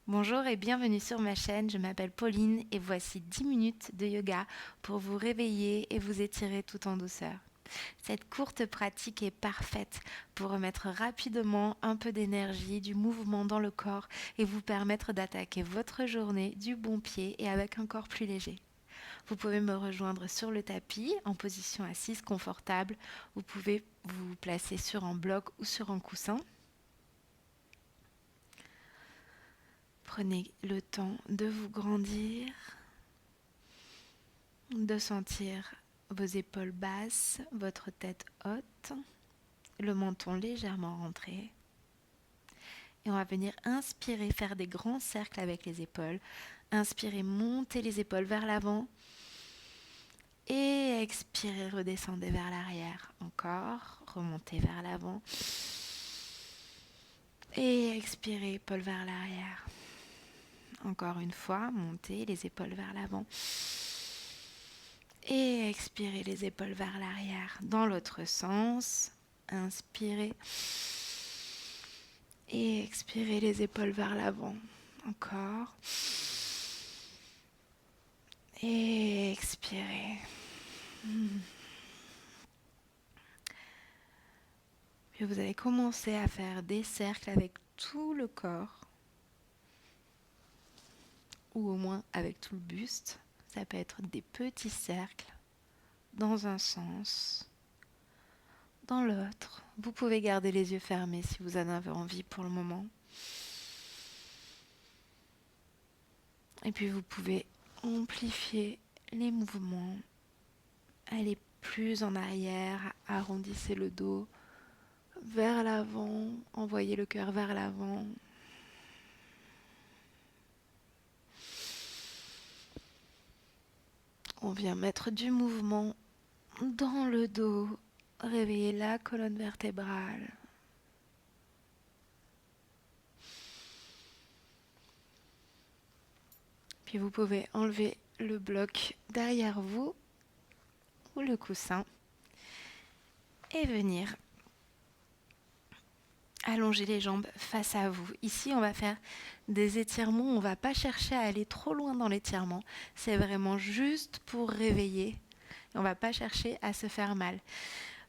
Bonjour et bienvenue sur ma chaîne, je m'appelle Pauline et voici 10 minutes de yoga pour vous réveiller et vous étirer tout en douceur. Cette courte pratique est parfaite pour remettre rapidement un peu d'énergie, du mouvement dans le corps et vous permettre d'attaquer votre journée du bon pied et avec un corps plus léger. Vous pouvez me rejoindre sur le tapis en position assise confortable. Vous pouvez vous placer sur un bloc ou sur un coussin. Prenez le temps de vous grandir, de sentir vos épaules basses, votre tête haute, le menton légèrement rentré. Et on va venir inspirer, faire des grands cercles avec les épaules. Inspirez, montez les épaules vers l'avant. Et expirez, redescendez vers l'arrière. Encore, remontez vers l'avant. Et expirez, épaules vers l'arrière. Encore une fois, montez les épaules vers l'avant. Et expirez les épaules vers l'arrière. Dans l'autre sens, inspirez. Et expirez les épaules vers l'avant. Encore. Et expirez. Puis vous allez commencer à faire des cercles avec tout le corps. Ou au moins avec tout le buste. Ça peut être des petits cercles dans un sens, dans l'autre. Vous pouvez garder les yeux fermés si vous en avez envie pour le moment. Et puis vous pouvez amplifier les mouvements, aller plus en arrière, arrondissez le dos vers l'avant, envoyez le cœur vers l'avant. On vient mettre du mouvement dans le dos, réveiller la colonne vertébrale. Puis vous pouvez enlever le bloc derrière vous ou le coussin et venir allonger les jambes face à vous. Ici, on va faire des étirements. On ne va pas chercher à aller trop loin dans l'étirement. C'est vraiment juste pour réveiller. On ne va pas chercher à se faire mal.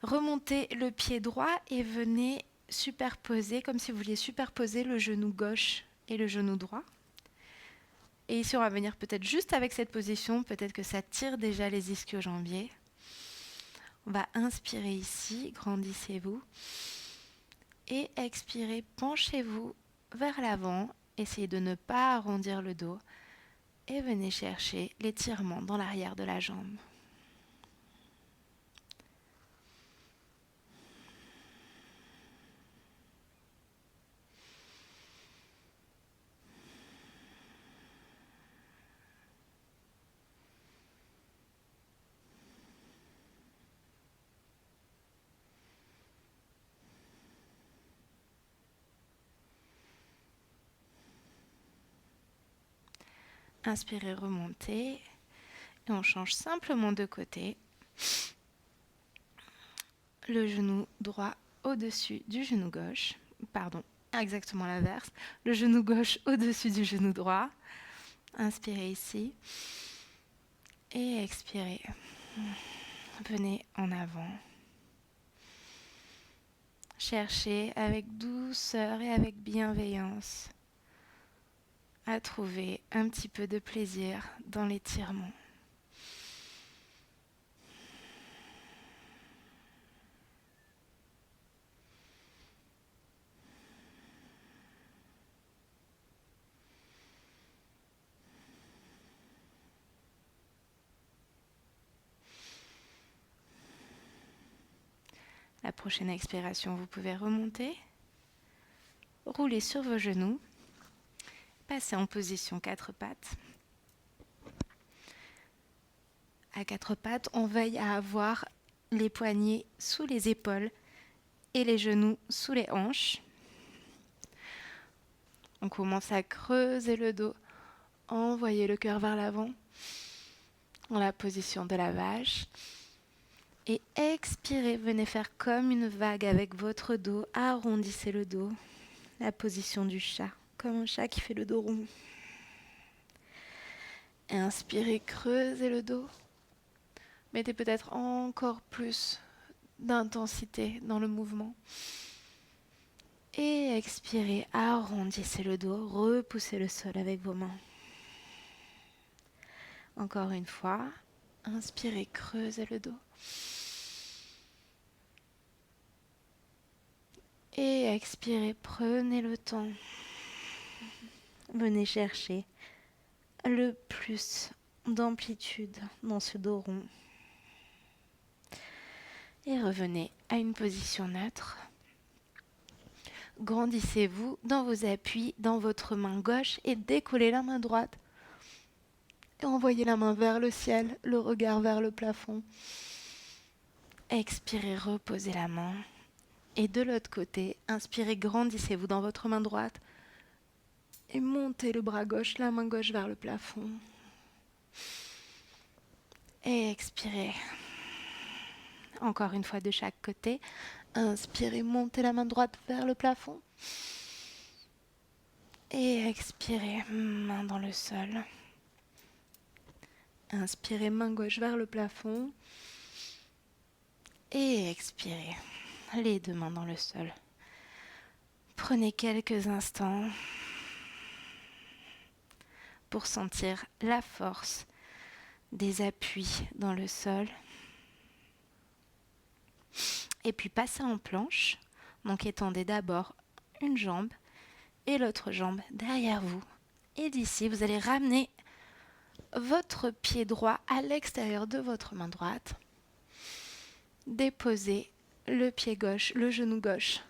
Remontez le pied droit et venez superposer, comme si vous vouliez superposer le genou gauche et le genou droit. Et ici, on va venir peut-être juste avec cette position. Peut-être que ça tire déjà les ischio-jambiers. On va inspirer ici, grandissez-vous. Et expirez, penchez-vous vers l'avant. Essayez de ne pas arrondir le dos. Et venez chercher l'étirement dans l'arrière de la jambe. Inspirez, remontez. Et on change simplement de côté. Le genou droit au-dessus du genou gauche. Pardon, exactement l'inverse. Le genou gauche au-dessus du genou droit. Inspirez ici. Et expirez. Venez en avant. Cherchez avec douceur et avec bienveillance à trouver un petit peu de plaisir dans l'étirement. La prochaine expiration, vous pouvez remonter, rouler sur vos genoux, passer en position 4 pattes. À 4 pattes, on veille à avoir les poignets sous les épaules et les genoux sous les hanches. On commence à creuser le dos, envoyer le cœur vers l'avant, dans la position de la vache. Et expirez, venez faire comme une vague avec votre dos, arrondissez le dos, la position du chat, comme un chat qui fait le dos rond. Inspirez, creusez le dos. Mettez peut-être encore plus d'intensité dans le mouvement. Et expirez, arrondissez le dos, repoussez le sol avec vos mains. Encore une fois, inspirez, creusez le dos. Et expirez, prenez le temps. Venez chercher le plus d'amplitude dans ce dos rond. Et revenez à une position neutre. Grandissez-vous dans vos appuis, dans votre main gauche et décollez la main droite. Et envoyez la main vers le ciel, le regard vers le plafond. Expirez, reposez la main. Et de l'autre côté, inspirez, grandissez-vous dans votre main droite. Et montez le bras gauche, la main gauche vers le plafond. Et expirez. Encore une fois de chaque côté. Inspirez, montez la main droite vers le plafond. Et expirez, main dans le sol. Inspirez, main gauche vers le plafond. Et expirez, les deux mains dans le sol. Prenez quelques instants pour sentir la force des appuis dans le sol. Et puis passez en planche. Donc étendez d'abord une jambe et l'autre jambe derrière vous. Et d'ici, vous allez ramener votre pied droit à l'extérieur de votre main droite. Déposez le pied gauche, le genou gauche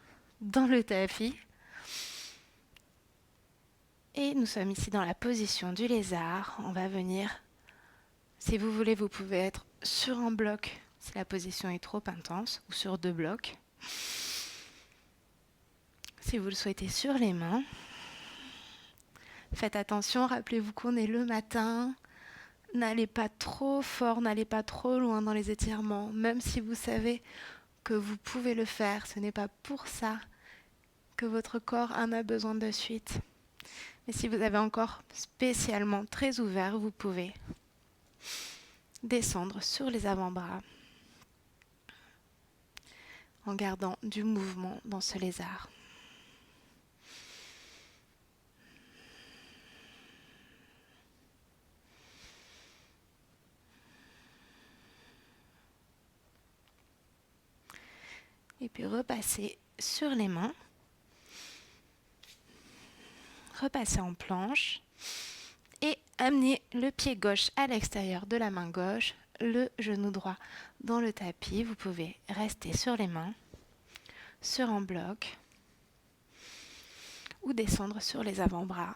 dans le tapis. Et nous sommes ici dans la position du lézard. On va venir, si vous voulez, vous pouvez être sur un bloc si la position est trop intense, ou sur 2 blocs. Si vous le souhaitez, sur les mains. Faites attention, rappelez-vous qu'on est le matin. N'allez pas trop fort, n'allez pas trop loin dans les étirements. Même si vous savez que vous pouvez le faire, ce n'est pas pour ça que votre corps en a besoin de suite. Mais si vous avez encore spécialement très ouvert, vous pouvez descendre sur les avant-bras en gardant du mouvement dans ce lézard. Et puis repassez sur les mains. Repassez en planche. Et amenez le pied gauche à l'extérieur de la main gauche, le genou droit dans le tapis. Vous pouvez rester sur les mains, sur un bloc, ou descendre sur les avant-bras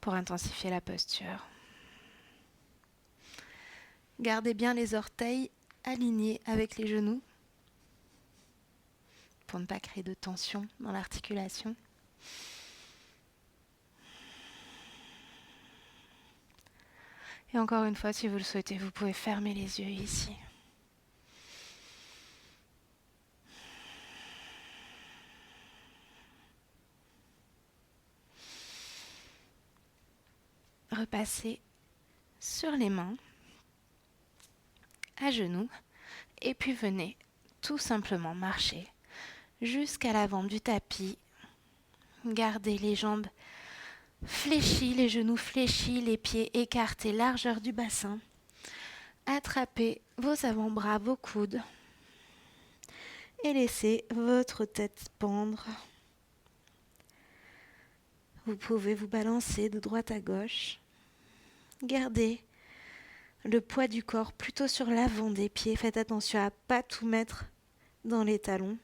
pour intensifier la posture. Gardez bien les orteils alignés avec les genoux pour ne pas créer de tension dans l'articulation. Et encore une fois, si vous le souhaitez, vous pouvez fermer les yeux ici. Repassez sur les mains, à genoux, et puis venez tout simplement marcher jusqu'à l'avant du tapis. Gardez les jambes fléchies, les genoux fléchis, les pieds écartés, largeur du bassin. Attrapez vos avant-bras, vos coudes et laissez votre tête pendre. Vous pouvez vous balancer de droite à gauche. Gardez le poids du corps plutôt sur l'avant des pieds. Faites attention à ne pas tout mettre dans les talons.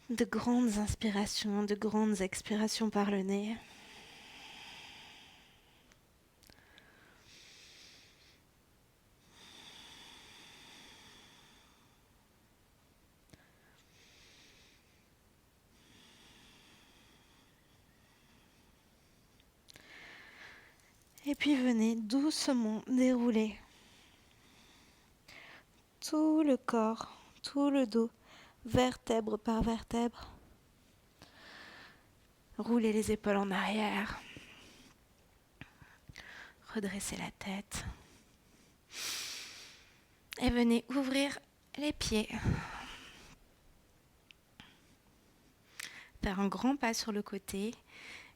De grandes inspirations, de grandes expirations par le nez. Et puis venez doucement dérouler tout le corps tout le dos, vertèbre par vertèbre. Roulez les épaules en arrière. Redressez la tête. Et venez ouvrir les pieds. Faire un grand pas sur le côté.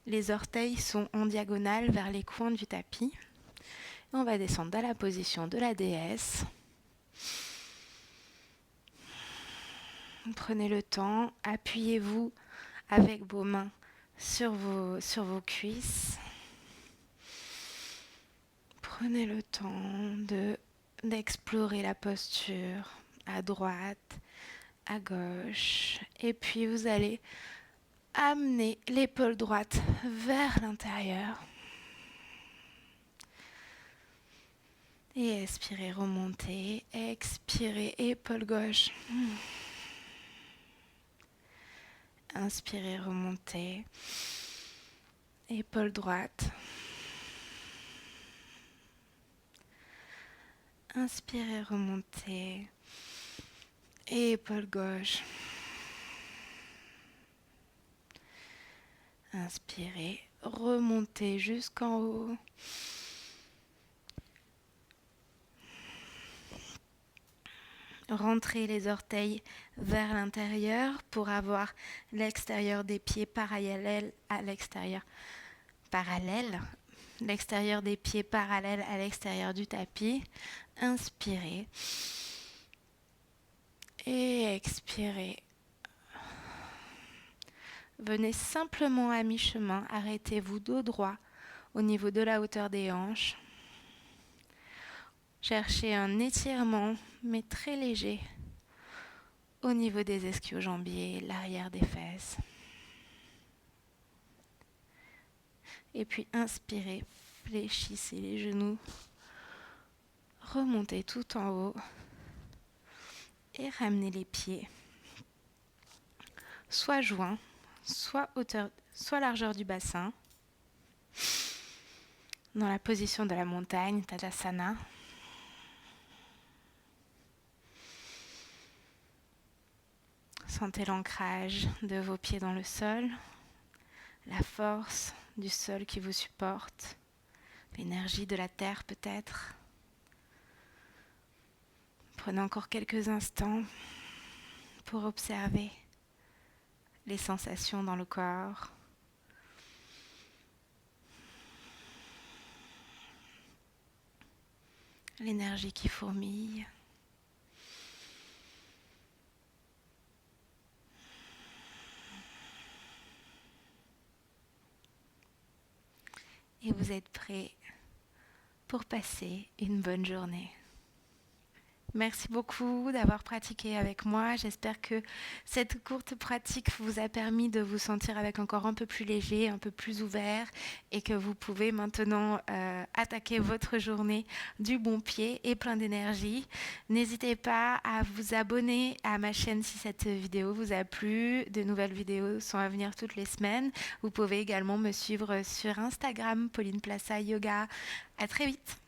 Les orteils sont en diagonale vers les coins du tapis. Et on va descendre dans la position de la déesse. Prenez le temps, appuyez-vous avec vos mains sur vos cuisses. Prenez le temps d'explorer la posture à droite, à gauche. Et puis vous allez amener l'épaule droite vers l'intérieur. Et expirez, remontez. Expirez, épaule gauche. Inspirez, remontez. Épaule droite. Inspirez, remontez. Épaule gauche. Inspirez, remontez jusqu'en haut. Rentrez les orteils vers l'intérieur pour avoir l'extérieur des pieds parallèle à l'extérieur. L'extérieur des pieds parallèle à l'extérieur du tapis. Inspirez. Et expirez. Venez simplement à mi-chemin. Arrêtez-vous dos droit au niveau de la hauteur des hanches. Cherchez un étirement, mais très léger, au niveau des ischio-jambiers, l'arrière des fesses. Et puis inspirez, fléchissez les genoux, remontez tout en haut et ramenez les pieds, soit joints, soit largeur du bassin, dans la position de la montagne, Tadasana. Sentez l'ancrage de vos pieds dans le sol, la force du sol qui vous supporte, l'énergie de la terre peut-être. Prenez encore quelques instants pour observer les sensations dans le corps. L'énergie qui fourmille. Et vous êtes prêts pour passer une bonne journée. Merci beaucoup d'avoir pratiqué avec moi. J'espère que cette courte pratique vous a permis de vous sentir avec un corps un peu plus léger, un peu plus ouvert et que vous pouvez maintenant attaquer votre journée du bon pied et plein d'énergie. N'hésitez pas à vous abonner à ma chaîne si cette vidéo vous a plu. De nouvelles vidéos sont à venir toutes les semaines. Vous pouvez également me suivre sur Instagram, Pauline Plaça Yoga. À très vite.